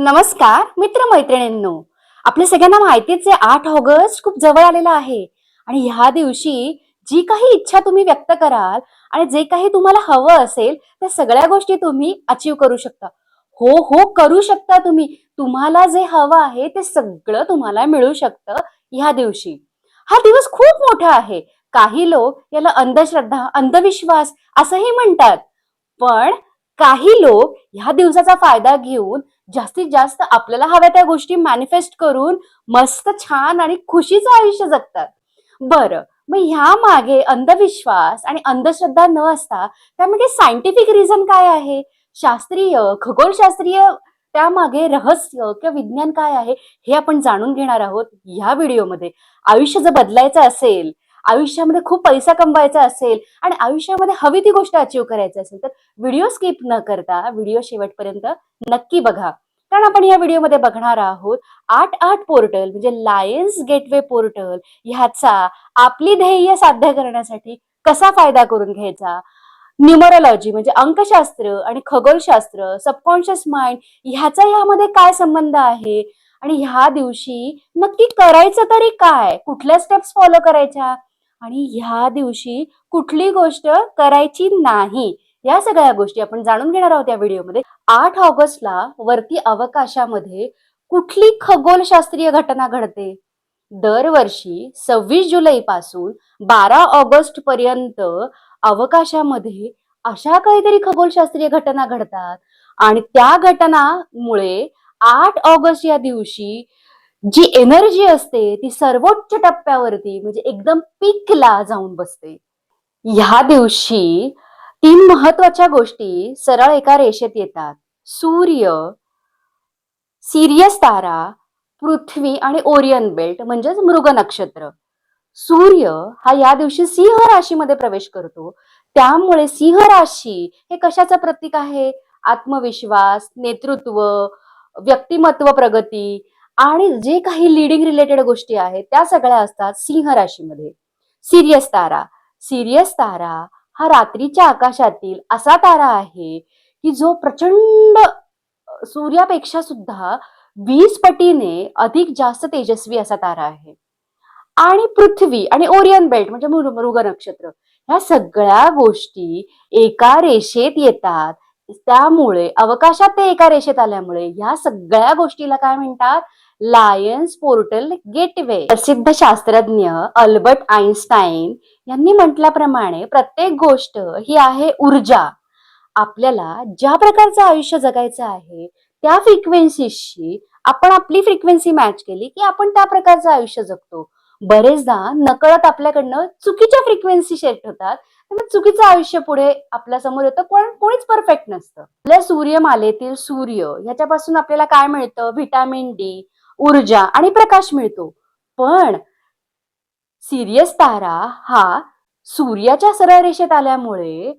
नमस्कार मित्रमैत्रिणींनो. आपल्या सगळ्यांना माहितीच आहे 8 ऑगस्ट खूप जवळ आलेला आहे आणि ह्या दिवशी जी काही इच्छा तुम्ही व्यक्त कराल आणि जे काही तुम्हाला हवं असेल त्या सगळ्या गोष्टी तुम्ही अचीव करू शकता. हो, हो करू शकता तुम्ही. तुम्हाला जे हवं आहे ते सगळं तुम्हाला मिळू शकतं ह्या दिवशी. हा दिवस खूप मोठा आहे. काही लोक याला अंधश्रद्धा, अंधविश्वास असंही म्हणतात. पण काही लोक ह्या दिवसाचा फायदा घेऊन जास्तीत जास्त आपल्याला हव्या त्या गोष्टी मॅनिफेस्ट करून मस्त छान आणि खुशीचं आयुष्य जगतात. बरं, मग ह्या मागे अंधविश्वास आणि अंधश्रद्धा न असता त्यामागे सायंटिफिक रिझन काय आहे? शास्त्रीय, खगोलशास्त्रीय त्यामागे रहस्य किंवा विज्ञान काय आहे हे आपण जाणून घेणार आहोत ह्या व्हिडिओमध्ये. आयुष्य जर बदलायचं असेल, आयुष्यामध्ये खूप पैसा कमवायचा असेल आणि आयुष्यामध्ये हवी ती गोष्ट अचीव्ह करायची असेल तर व्हिडिओ स्किप न करता व्हिडिओ शेवटपर्यंत नक्की बघा. कारण आपण या व्हिडिओमध्ये बघणार आहोत 8 पोर्टल म्हणजे लायन्स गेटवे पोर्टल ह्याचा आपली ध्येय साध्य करण्यासाठी कसा फायदा करून घ्यायचा. न्यूमरोलॉजी म्हणजे अंकशास्त्र आणि खगोलशास्त्र, सबकॉन्शियस माइंड ह्याचा ह्यामध्ये काय संबंध आहे आणि ह्या दिवशी नक्की करायचं तरी काय, कुठल्या स्टेप्स फॉलो करायच्या आणि ह्या दिवशी कुठली गोष्ट करायची नाही, या सगळ्या गोष्टी आपण जाणून घेणार आहोत या व्हिडिओमध्ये. 8 ऑगस्टला वरती अवकाशामध्ये कुठली खगोलशास्त्रीय घटना घडते? दरवर्षी 26 जुलै पासून 12 ऑगस्ट पर्यंत अवकाशामध्ये अशा काहीतरी खगोलशास्त्रीय घटना घडतात आणि त्या घटनामुळे 8 ऑगस्ट या दिवशी जी एनर्जी असते ती सर्वोच्च टप्प्यावरती म्हणजे एकदम पीकला जाऊन बसते. ह्या दिवशी 3 महत्वाच्या गोष्टी सरळ एका रेषेत येतात. सूर्य, सिरियस तारा, पृथ्वी आणि ओरियन बेल्ट म्हणजेच मृग नक्षत्र. सूर्य हा या दिवशी सिंह राशीमध्ये प्रवेश करतो. त्यामुळे सिंह राशी हे कशाचं प्रतीक आहे? आत्मविश्वास, नेतृत्व, व्यक्तिमत्व प्रगती आणि जे काही लीडिंग रिलेटेड गोष्टी आहेत त्या सगळ्या असतात सिंह राशीमध्ये. सिरियस तारा, सिरियस तारा हा रात्रीच्या आकाशातील असा तारा आहे की जो प्रचंड सूर्यापेक्षा सुद्धा 20 पटीने अधिक जास्त तेजस्वी असा तारा आहे. आणि पृथ्वी आणि ओरियन बेल्ट म्हणजे मृग नक्षत्र ह्या सगळ्या गोष्टी एका रेषेत येतात. त्यामुळे अवकाशात ते एका रेषेत आल्यामुळे ह्या सगळ्या गोष्टीला काय म्हणतात? Lions portal gateway. प्रसिद्ध शास्त्रज्ञ अल्बर्ट आइन्स्टाईन यांनी म्हटल्याप्रमाणे प्रत्येक गोष्ट ही आहे ऊर्जा. आपल्याला ज्या प्रकारचं आयुष्य जगायचं आहे त्या फ्रिक्वेन्सीशी आपण आपली फ्रिक्वेन्सी मॅच केली की आपण त्या प्रकारचं आयुष्य जगतो. बरेचदा नकळत आपल्याकडनं चुकीच्या फ्रिक्वेन्सी सेट होतात, त्यामुळे चुकीचं आयुष्य पुढे आपल्या समोर येतं. कोणीच परफेक्ट नसतं. आपल्या सूर्यमालेतील सूर्य ह्याच्यापासून आपल्याला काय मिळतं? व्हिटॅमिन डी, ऊर्जा आणि प्रकाश मिळतो. पण सिरियस तारा हा सूर्याच्या सरळ रेषेत आल्यामुळे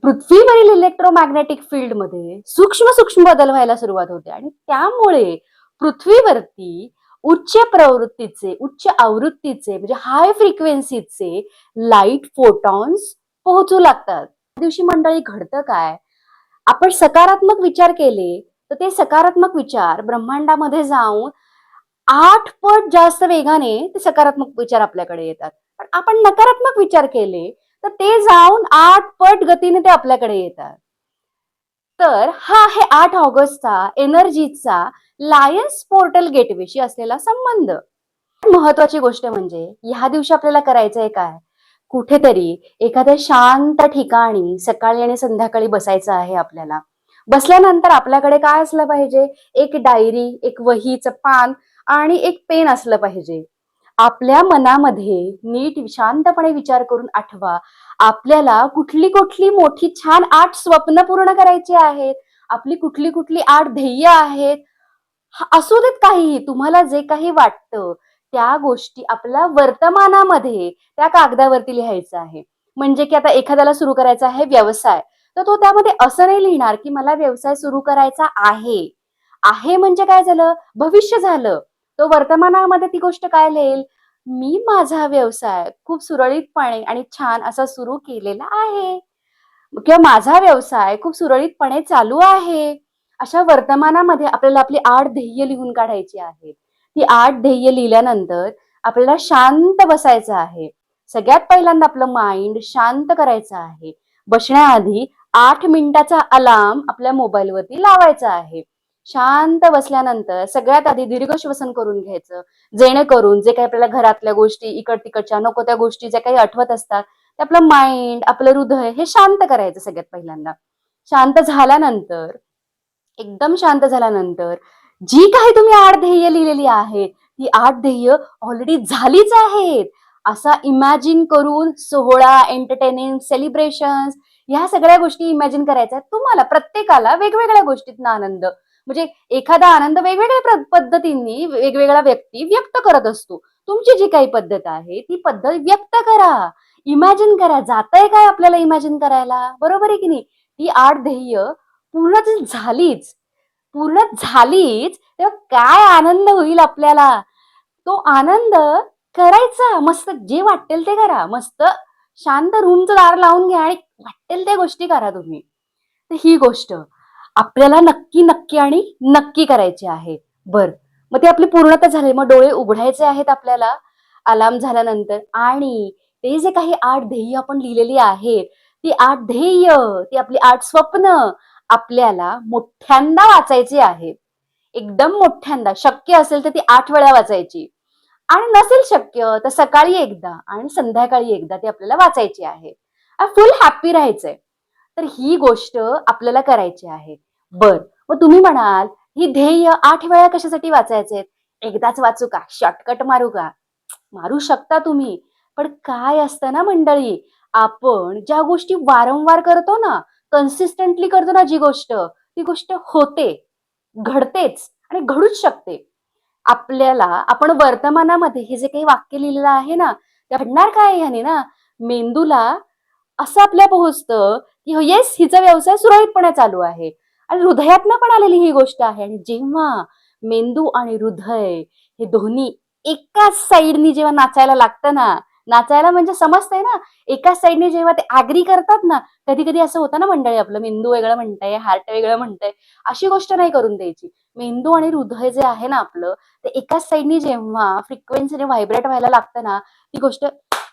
पृथ्वीवरील इलेक्ट्रोमॅग्नेटिक फील्डमध्ये सूक्ष्म सूक्ष्म बदल व्हायला सुरुवात होते आणि त्यामुळे पृथ्वीवरती उच्च प्रवृत्तीचे, उच्च आवृत्तीचे म्हणजे हाय फ्रिक्वेन्सीचे लाईट फोटॉन्स पोहोचू लागतात. त्या दिवशी मंडळी घडतं काय? आपण सकारात्मक विचार केले तर ते सकारात्मक विचार ब्रह्मांडामध्ये जाऊन 8 पट जास्त वेगाने ते सकारात्मक विचार आपल्याकडे येतात. पण आपण नकारात्मक विचार केले तर ते जाऊन 8 पट गतीने ते आपल्याकडे येतात. तर हा आहे 8 ऑगस्टचा एनर्जीचा लायन्स पोर्टल गेटवेशी असलेला संबंध. महत्वाची गोष्ट म्हणजे ह्या दिवशी आपल्याला करायचंय काय? कुठेतरी एखाद्या शांत ठिकाणी सकाळी आणि संध्याकाळी बसायचं आहे आपल्याला. बसल्यानंतर आपल्याकडे काय असलं पाहिजे? एक डायरी, एक वहीचं पान आणि एक पेन असलं पाहिजे. आपल्या मनामध्ये नीट शांतपणे विचार करून आठवा, आपल्याला कुठली कुठली मोठी छान 8 स्वप्न पूर्ण करायची आहेत, आपली कुठली कुठली 8 ध्येय आहेत. असू देत काहीही, तुम्हाला जे काही वाटतं त्या गोष्टी आपल्या वर्तमानामध्ये त्या कागदावरती लिहायचं आहे. म्हणजे की आता एखाद्याला सुरू करायचा आहे व्यवसाय, तर तो त्यामध्ये असं नाही लिहिणार की मला व्यवसाय सुरू करायचा आहे. आहे म्हणजे काय झालं? भविष्य झालं. तो वर्तमानामध्ये ती गोष्ट काय लिहेल? मी माझा व्यवसाय खूप सुरळीतपणे आणि छान असा सुरू केलेला आहे किंवा माझा व्यवसाय खूप सुरळीतपणे चालू आहे. अशा वर्तमानामध्ये आपल्याला आपली 8 ध्येय लिहून काढायची आहेत. ती 8 ध्येय लिहिल्यानंतर आपल्याला शांत बसायचं आहे. सगळ्यात पहिल्यांदा आपलं माइंड शांत करायचं आहे. बसण्याआधी 8 मिनिटाचा अलार्म आपल्या मोबाईलवरती लावायचा आहे. शांत बसल्यानंतर सगळ्यात आधी दीर्घ श्वसन करून घ्यायचं. जेणेकरून जे काही आपल्याला घरातल्या गोष्टी, इकड-तिकडच्या नको त्या गोष्टी ज्या काही आठवत असतात, ते आपलं माइंड, आपलं हृदय हे शांत करायचं सगळ्यात पहिल्यांदा. शांत झाल्यानंतर एकदम शांत झाल्यानंतर जी काही तुम्ही 8 ध्येय लिहिलेली आहेत, ती 8 ध्येय ऑलरेडी झालीच आहेत. असा इमॅजिन करून सोहळा, एंटरटेनिंग, सेलिब्रेशन्स ह्या सगळ्या गोष्टी इमॅजिन करायच्या आहेत. तुम्हाला प्रत्येकाला वेगवेगळ्या गोष्टीतनं आनंद म्हणजे एखादा आनंद वेगवेगळ्या पद्धतींनी वेगवेगळा व्यक्ती व्यक्त करत असतो. तुमची जी काही पद्धत आहे, ती पद्धत व्यक्त करा. इमॅजिन करा. जातंय काय आपल्याला इमॅजिन करायला? बरोबर आहे की नाही? ती 8 ध्येय पूर्ण झालीच, तेव्हा काय आनंद होईल आपल्याला. तो आनंद करायचा. मस्त जे वाटेल ते करा. मस्त शांत रूमचं दार लावून घ्या आणि वाटेल त्या गोष्टी करा तुम्ही. तर ही गोष्ट आपल्याला नक्की आणि नक्की करायची आहे. बरं. मग ते आपली पूर्णता झाली. मग डोळे उघडायचे आहेत आपल्याला अलार्म झाल्यानंतर आणि ते जे काही 8 ध्येय आपण लिहिलेली आहेत, ती 8 ध्येय, ती आपली 8 स्वप्न आपल्याला मोठ्यांदा वाचायची आहेत. एकदम मोठ्यांदा. शक्य असेल तर ती 8 वेळा वाचायची आणि नसेल शक्य तर सकाळी एकदा आणि संध्याकाळी एकदा ती आपल्याला वाचायची आहे. फुल हॅपी राहायचंय. तर ही गोष्ट आपल्याला करायची आहे. बरं. मग तुम्ही म्हणाल, ही ध्येय 8 वेळा कशासाठी वाचायचेत? एकदाच वाचू का? शॉर्टकट मारू का? मारू शकता तुम्ही. पण काय असतं ना मंडळी, आपण ज्या गोष्टी वारंवार करतो ना, कन्सिस्टंटली करतो ना जी गोष्ट, ती गोष्ट होते, घडतेच आणि घडूच शकते. आपल्याला आपण वर्तमानामध्ये हे जे काही वाक्य लिहिलेलं आहे ना, ते घडणार काय ह्याने ना, मेंदूला असं आपल्या पोहोचतं, की येस हिचा व्यवसाय सुरळीतपणे चालू आहे आणि हृदयातनं पण आलेली ही गोष्ट आहे आणि जेव्हा मेंदू आणि हृदय हे दोन्ही एकाच साइडनी जेव्हा नाचायला लागतं ना, नाचायला म्हणजे समजतंय ना, एकाच साइडने जेव्हा ते ॲग्री करतात ना, कधी-कधी असं होतं ना मंडळी आपलं मेंदू वेगळं म्हणतंय, हार्ट वेगळं म्हणतंय, अशी गोष्ट नाही करून द्यायची. मेंदू आणि हृदय जे आहे ना आपलं, ते एकाच साइडनी जेव्हा फ्रिक्वेन्सीने व्हायब्रेट व्हायला लागतं ना, ती गोष्ट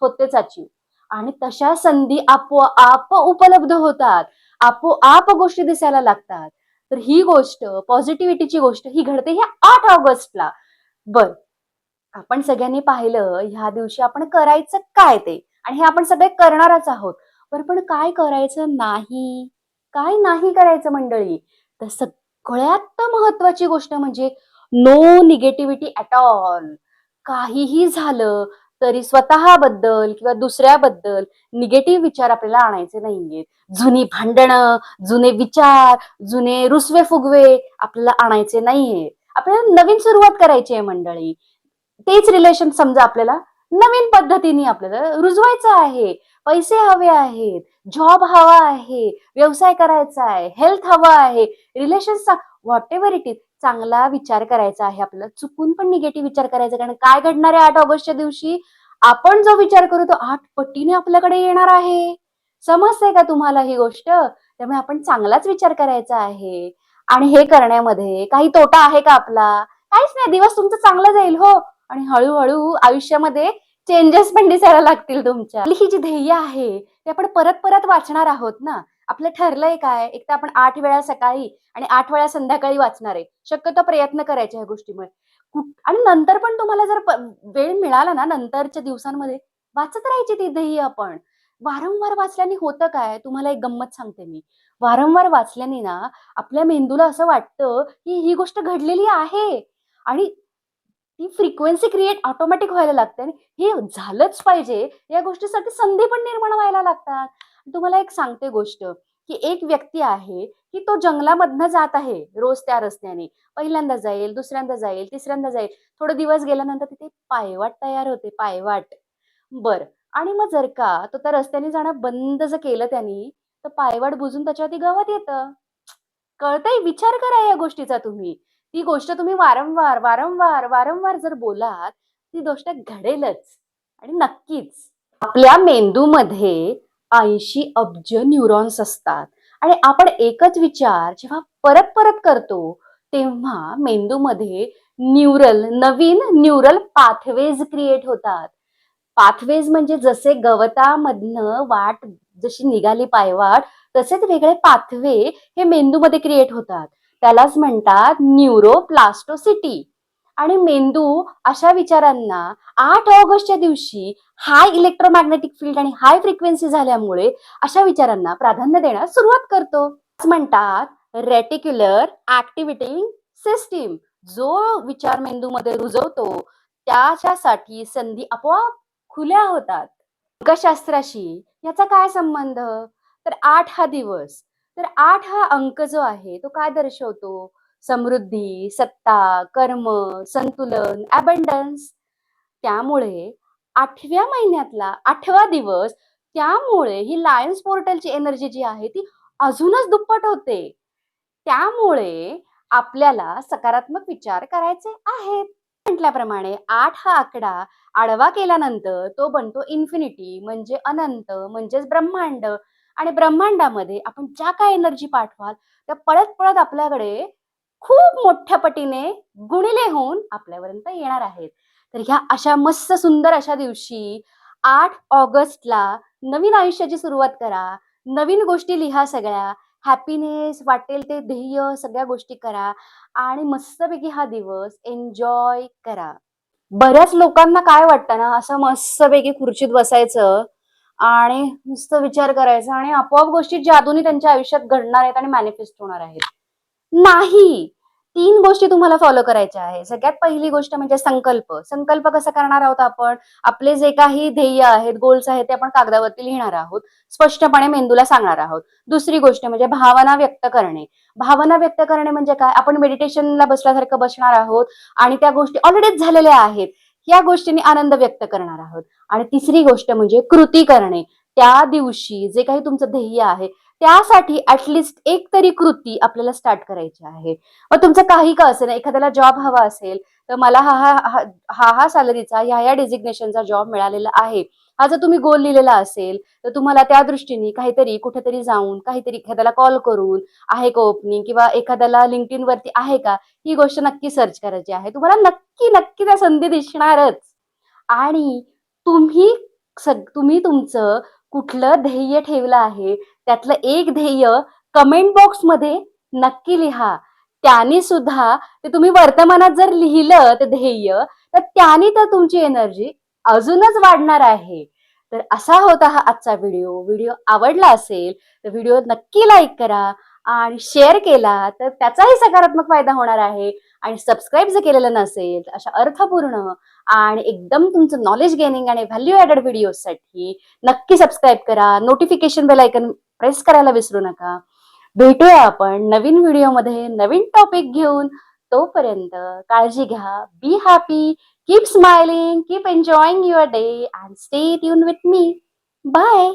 होतेच अचीव्ह. आणि तशा संधी आपोआप उपलब्ध होतात. आपोआप गोष्टी दिसायला लागतात. तर ही गोष्ट पॉझिटिव्हिटीची गोष्ट ही घडते ह्या 8 ऑगस्टला. बरं, आपण सगळ्यांनी पाहिलं ह्या दिवशी आपण करायचं काय ते आणि हे आपण सगळे करणारच आहोत. बरं, पण काय करायचं नाही? काय नाही करायचं मंडळी? तर सगळ्यात महत्त्वाची गोष्ट म्हणजे नो निगेटिव्हिटी ॲट ऑल. काहीही झालं तरी स्वतःबद्दल किंवा दुसऱ्याबद्दल निगेटिव्ह विचार आपल्याला आणायचे नाहीयेत. जुनी भांडणं, जुने विचार, जुने रुसवे-फुगवे आपल्याला आणायचे नाहीये. आपल्याला नवीन सुरुवात करायची आहे मंडळी. तेच रिलेशन समजा आपल्याला नवीन पद्धतीने आपल्याला रुजवायचं आहे. पैसे हवे आहेत, जॉब हवा आहे, व्यवसाय करायचा आहे, हेल्थ हवं आहे, रिलेशन्सचा व्हॉटेव्हर इट इज चांगला विचार करायचा आहे आपल्याला. चुकून पण निगेटिव्ह विचार करायचा कारण काय घडणार आहे 8 ऑगस्टच्या दिवशी? आपण जो विचार करू तो 8 पटीने आपल्याकडे येणार आहे. समजतंय का तुम्हाला ही गोष्ट? त्यामुळे आपण चांगलाच विचार करायचा आहे आणि हे करण्यामध्ये काही तोटा आहे का आपला? काहीच नाही. दिवस तुमचा चांगला जाईल हो आणि हळू आयुष्यामध्ये चेंजेस पण दिसायला लागतील तुमच्या. आपली ही जी ध्येय आहे, ते आपण परत-परत वाचणार आहोत ना. आपलं ठरलंय काय? एक तर आपण 8 वेळा सकाळी आणि 8 वेळा संध्याकाळी वाचणार आहे. शक्यतो प्रयत्न करायचे ह्या गोष्टीमुळे. आणि नंतर पण तुम्हाला जर वेळ मिळाला ना नंतरच्या दिवसांमध्ये, वाचत राहायची ती ध्येय आपण. वारंवार वाचल्याने होतं काय? तुम्हाला एक गंमत सांगते मी. वारंवार वाचल्याने ना आपल्या मेंदूला असं वाटतं, की ही गोष्ट घडलेली आहे आणि ती फ्रिक्वेन्सी क्रिएट ऑटोमॅटिक व्हायला लागते आणि हे झालंच पाहिजे या गोष्टीसाठी संधी पण निर्माण व्हायला लागतात. तुम्हाला एक सांगते गोष्ट, की एक व्यक्ती आहे, की तो जंगलामधनं जात आहे रोज त्या रस्त्याने. पहिल्यांदा जाईल, दुसऱ्यांदा जाईल, तिसऱ्यांदा जाईल. थोडे दिवस गेल्यानंतर तिथे पायवाट तयार होते, पायवाट. बरं आणि मग जर का तो त्या रस्त्याने जाणं बंद जर केलं त्यानी, तर पायवाट बुजून त्याच्यावरती गवत येतं. कळतंय? विचार करा या गोष्टीचा तुम्ही. ती गोष्ट तुम्ही वारंवार जर बोलात, ती गोष्ट घडेलच आणि नक्कीच. आपल्या मेंदूमध्ये 80 अब्ज न्यूरॉन्स असतात आणि आपण एकच विचार जेव्हा परत परत करतो, तेव्हा मेंदूमध्ये नवीन न्यूरल पाथवेज क्रिएट होतात. पाथवेज म्हणजे जसे गवतामधनं वाट जशी निघाली पायवाट, तसेच वेगळे पाथवे हे मेंदूमध्ये क्रिएट होतात. त्यालाच म्हणतात न्यूरोप्लास्टोसिटी. आणि मेंदू अशा विचारांना 8 ऑगस्टच्या दिवशी हाय इलेक्ट्रोमॅग्नेटिक फील्ड आणि हाय फ्रिक्वेन्सी झाल्यामुळे अशा विचारांना प्राधान्य देण्यास सुरुवात करतो. म्हणतात रेटिक्युलर ऍक्टिव्हिटी सिस्टीम. जो विचार मेंदूमध्ये रुजवतो त्याच्यासाठी संधी आपोआप खुल्या होतात. अंकशास्त्राशी याचा काय संबंध? तर 8 हा दिवस. तर 8 हा अंक जो आहे तो काय दर्शवतो? समृद्धी, सत्ता, कर्म, संतुलन, अबंडन्स. त्यामुळे 8व्या महिन्यातला 8वा दिवस, त्यामुळे ही लायन्स पोर्टलची एनर्जी जी आहे ती अजूनच दुप्पट होते. त्यामुळे आपल्याला सकारात्मक विचार करायचे आहेत. म्हटल्याप्रमाणे 8 हा आकडा आडवा केल्यानंतर तो बनतो इन्फिनिटी, म्हणजे अनंत, म्हणजेच ब्रह्मांड. आणि ब्रह्मांडामध्ये आपण ज्या काय एनर्जी पाठवाल त्या पळत पळत आपल्याकडे खूप मोठ्या पटीने गुणिले होऊन आपल्यापर्यंत येणार आहेत. तर ह्या अशा मस्त सुंदर अशा दिवशी 8 ऑगस्टला नवीन आयुष्याची सुरुवात करा. नवीन गोष्टी लिहा सगळ्या. हॅपीनेस वाटेल ते ध्येय सगळ्या गोष्टी करा आणि मस्तपैकी हा दिवस एन्जॉय करा. बऱ्याच लोकांना काय वाटतं ना, असं मस्तपैकी खुर्चीत बसायचं आणि नुसतं विचार करायचा आणि आपोआप गोष्टी जादूने त्यांच्या आयुष्यात घडणार आहेत आणि मॅनिफेस्ट होणार आहेत. नाही. 3 गोष्टी तुम्हाला फॉलो करायच्या आहे. सगळ्यात पहिली गोष्ट म्हणजे संकल्प. संकल्प कसा करणार आहोत आपण? आपले जे काही ध्येय आहेत, गोल्स आहेत ते आपण कागदावरती लिहिणार आहोत. स्पष्टपणे मेंदूला सांगणार आहोत. दुसरी गोष्ट म्हणजे भावना व्यक्त करणे. भावना व्यक्त करणे म्हणजे काय? आपण मेडिटेशनला बसल्यासारखं बसणार आहोत आणि त्या गोष्टी ऑलरेडीच झालेल्या आहेत. या गोष्टींनी आनंद व्यक्त करणार आहोत. आणि तिसरी गोष्ट म्हणजे कृती करणे. त्या दिवशी जे काही तुमचं ध्येय आहे त्यासाठी ऍटलिस्ट एक तरी कृती आपल्याला स्टार्ट करायची आहे. मग तुमचं काही का असेल, एखाद्याला जॉब हवा असेल तर मला हा सॅलरीचा ह्या डेझिग्नेशनचा जॉब मिळालेला आहे. हा जर तुम्ही गोल लिहिलेला असेल तर तुम्हाला त्या दृष्टीने काहीतरी कुठेतरी जाऊन काहीतरी एखाद्याला कॉल करून आहे का ओपनिंग किंवा एखाद्याला लिंक्डइन वरती आहे का, ही गोष्ट नक्की सर्च करायची आहे. तुम्हाला नक्की नक्की त्या संधी दिसणारच. आणि तुम्ही तुम्ही तुमचं कुठलं ध्येय ठेवलं आहे त्यातलं एक ध्येय कमेंट बॉक्समध्ये नक्की लिहा. त्याने सुद्धा ते तुम्ही वर्तमानात जर लिहिलं ते ध्येय, तर त्याने तर तुमची एनर्जी अजूनच वाढणार आहे. तर असा होता हा आजचा व्हिडिओ. व्हिडिओ आवडला असेल तर व्हिडिओ नक्की लाईक करा आणि शेअर केला तर त्याचाही सकारात्मक फायदा होणार आहे. आणि सबस्क्राईब जर केलेलं नसेल तर अशा अर्थपूर्ण आणि एकदम तुमचं नॉलेज गेनिंग आणि व्हॅल्यू ॲडेड व्हिडिओसाठी नक्की सबस्क्राईब करा. नोटिफिकेशन बेल आयकन प्रेस करायला विसरू नका. भेटूया आपण नवीन व्हिडिओमध्ये नवीन टॉपिक घेऊन. तोपर्यंत काळजी घ्या. Be happy, keep smiling, keep enjoying your day and stay tuned with me. Bye.